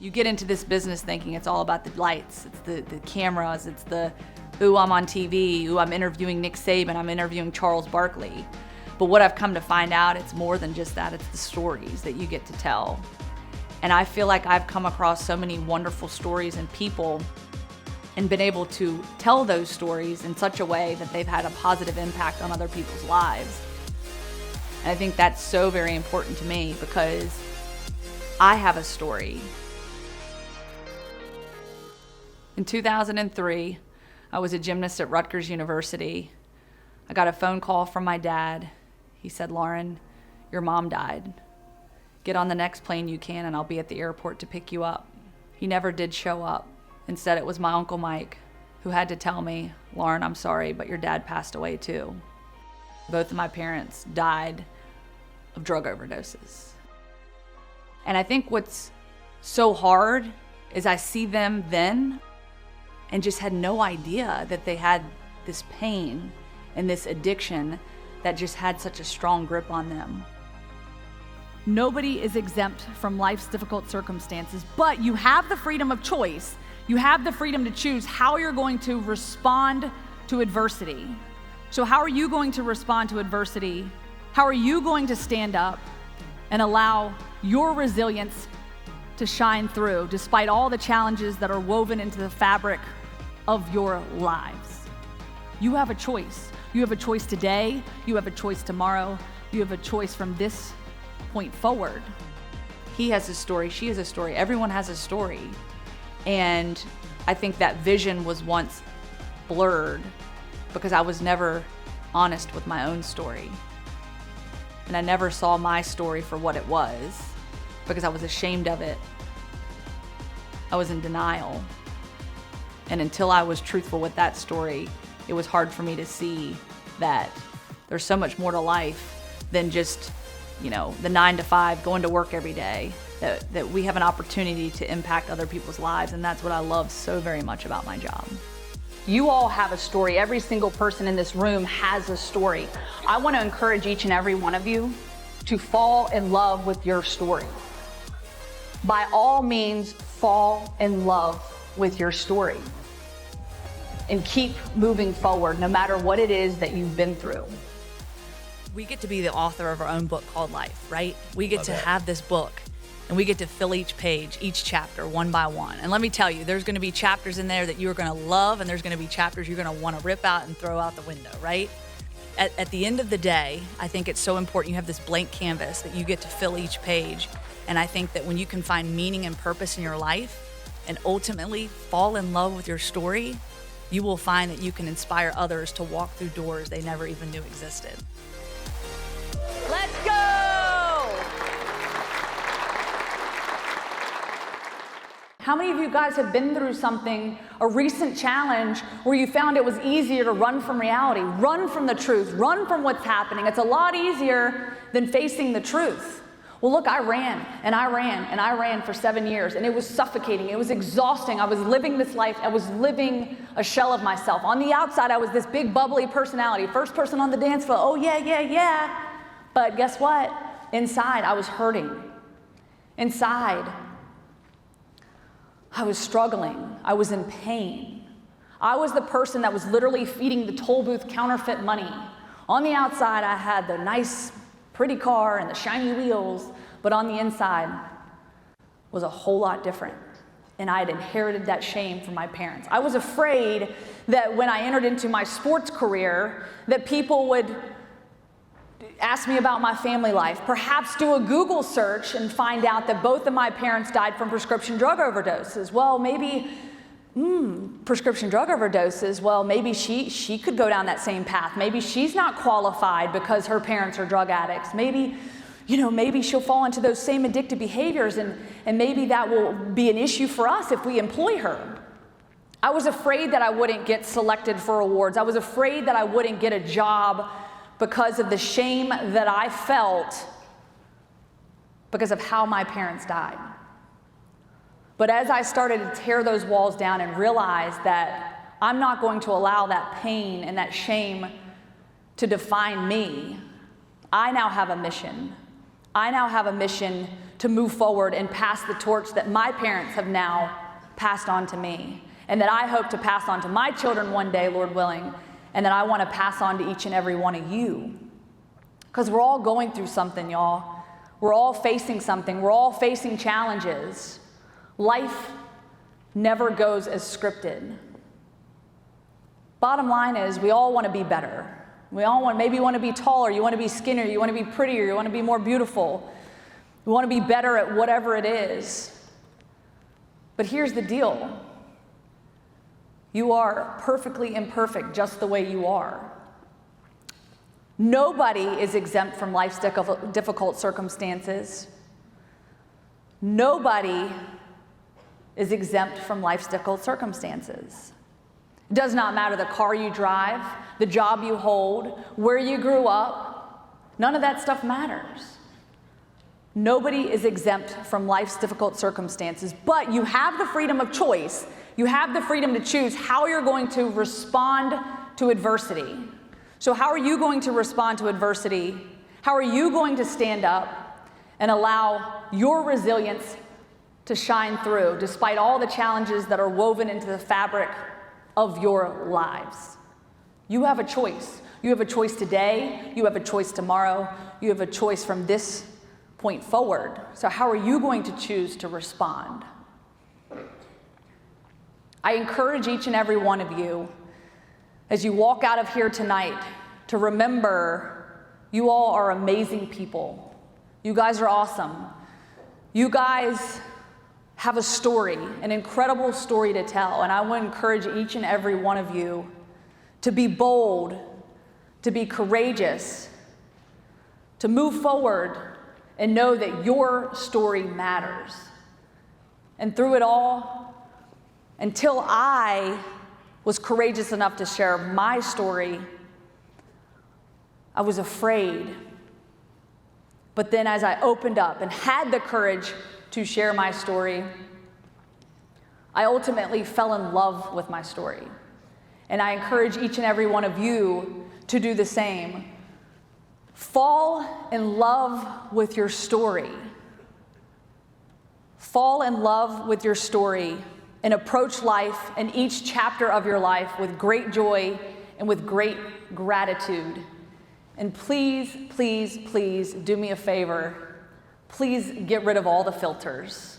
You get into this business thinking it's all about the lights, it's the cameras, it's the, ooh, I'm on TV, ooh, I'm interviewing Nick Saban, I'm interviewing Charles Barkley. But what I've come to find out, it's more than just that, it's the stories that you get to tell. And I feel like I've come across so many wonderful stories and people and been able to tell those stories in such a way that they've had a positive impact on other people's lives. And I think that's so very important to me because I have a story. In 2003, I was a gymnast at Rutgers University. I got a phone call from my dad. He said, "Lauren, your mom died. Get on the next plane you can and I'll be at the airport to pick you up." He never did show up. Instead, it was my Uncle Mike who had to tell me, "Lauren, I'm sorry, but your dad passed away too." Both of my parents died of drug overdoses. And I think what's so hard is I see them then and just had no idea that they had this pain and this addiction that just had such a strong grip on them. Nobody is exempt from life's difficult circumstances, but you have the freedom of choice. You have the freedom to choose how you're going to respond to adversity. So how are you going to respond to adversity? How are you going to stand up and allow your resilience to shine through despite all the challenges that are woven into the fabric of your lives? You have a choice. You have a choice today. You have a choice tomorrow. You have a choice from this point forward. He has a story. She has a story. Everyone has a story. And I think that vision was once blurred because I was never honest with my own story. And I never saw my story for what it was because I was ashamed of it. I was in denial. And until I was truthful with that story, it was hard for me to see that there's so much more to life than just, the 9 to 5, going to work every day, that we have an opportunity to impact other people's lives. And that's what I love so very much about my job. You all have a story. Every single person in this room has a story. I want to encourage each and every one of you to fall in love with your story. By all means, fall in love with your story and keep moving forward no matter what it is that you've been through. We get to be the author of our own book called life, right? We get to have this book and we get to fill each page, each chapter, one by one. And let me tell you, there's gonna be chapters in there that you're gonna love and there's gonna be chapters you're gonna wanna rip out and throw out the window, right? At the end of the day, I think it's so important you have this blank canvas that you get to fill each page. And I think that when you can find meaning and purpose in your life and ultimately fall in love with your story, you will find that you can inspire others to walk through doors they never even knew existed. Let's go! How many of you guys have been through something, a recent challenge, where you found it was easier to run from reality, run from the truth, run from what's happening? It's a lot easier than facing the truth. Well, look, I ran and I ran and I ran for 7 years, and it was suffocating. It was exhausting. I was living this life. I was living a shell of myself. On the outside, I was this big, bubbly personality, first person on the dance floor. Oh, yeah, yeah, yeah. But guess what? Inside, I was hurting. Inside, I was struggling. I was in pain. I was the person that was literally feeding the toll booth counterfeit money. On the outside, I had the nice, pretty car and the shiny wheels, but on the inside was a whole lot different. And I had inherited that shame from my parents. I was afraid that when I entered into my sports career, that people would ask me about my family life, perhaps do a Google search and find out that both of my parents died from prescription drug overdoses. Well, maybe, prescription drug overdoses, well, maybe she could go down that same path. Maybe she's not qualified because her parents are drug addicts. Maybe, maybe she'll fall into those same addictive behaviors, and maybe that will be an issue for us if we employ her. I was afraid that I wouldn't get selected for awards. I was afraid that I wouldn't get a job because of the shame that I felt because of how my parents died. But as I started to tear those walls down and realize that I'm not going to allow that pain and that shame to define me, I now have a mission. I now have a mission to move forward and pass the torch that my parents have now passed on to me, and that I hope to pass on to my children one day, Lord willing, and that I want to pass on to each and every one of you. Because we're all going through something, y'all. We're all facing something. We're all facing challenges. Life never goes as scripted. Bottom line is, we all want to be better. We all maybe want to be taller, you want to be skinnier, you want to be prettier, you want to be more beautiful. You want to be better at whatever it is. But here's the deal. You are perfectly imperfect just the way you are. Nobody is exempt from life's difficult circumstances. Nobody is exempt from life's difficult circumstances. It does not matter the car you drive, the job you hold, where you grew up. None of that stuff matters. Nobody is exempt from life's difficult circumstances, but you have the freedom of choice. You have the freedom to choose how you're going to respond to adversity. So how are you going to respond to adversity? How are you going to stand up and allow your resilience to shine through despite all the challenges that are woven into the fabric of your lives? You have a choice. You have a choice today. You have a choice tomorrow. You have a choice from this point forward. So how are you going to choose to respond? I encourage each and every one of you, as you walk out of here tonight, to remember you all are amazing people. You guys are awesome. You guys have a story, an incredible story to tell, and I want to encourage each and every one of you to be bold, to be courageous, to move forward and know that your story matters. And through it all, until I was courageous enough to share my story, I was afraid. But then as I opened up and had the courage to share my story, I ultimately fell in love with my story. And I encourage each and every one of you to do the same. Fall in love with your story. Fall in love with your story and approach life and each chapter of your life with great joy and with great gratitude. And please, please, please do me a favor. Please get rid of all the filters.